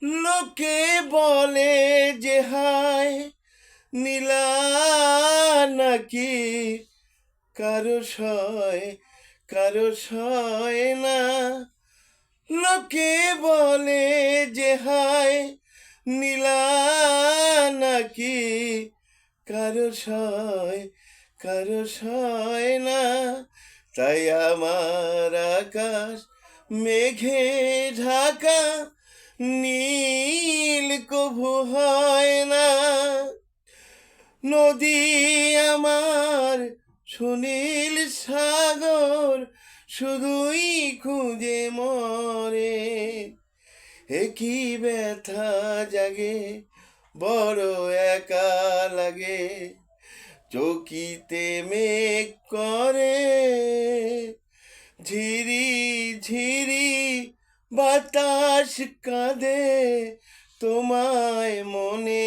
লোকে বলে যে হায় নীলা নাকি কারো সয় না। লোকে বলে যে হায় নীলা নাকি কারো সয় না। তাই আমার আকাশ মেঘে ঢাকা, নীল কভু হয় না। নদী আমার সুনীল সাগর শুধুই খুঁজে মরে। একই ব্যথা জাগে, বড় একা লাগে, চকিতে মেঘ করে ঝিরি ঝিরি বাতাস কাঁদে তোমায় মনে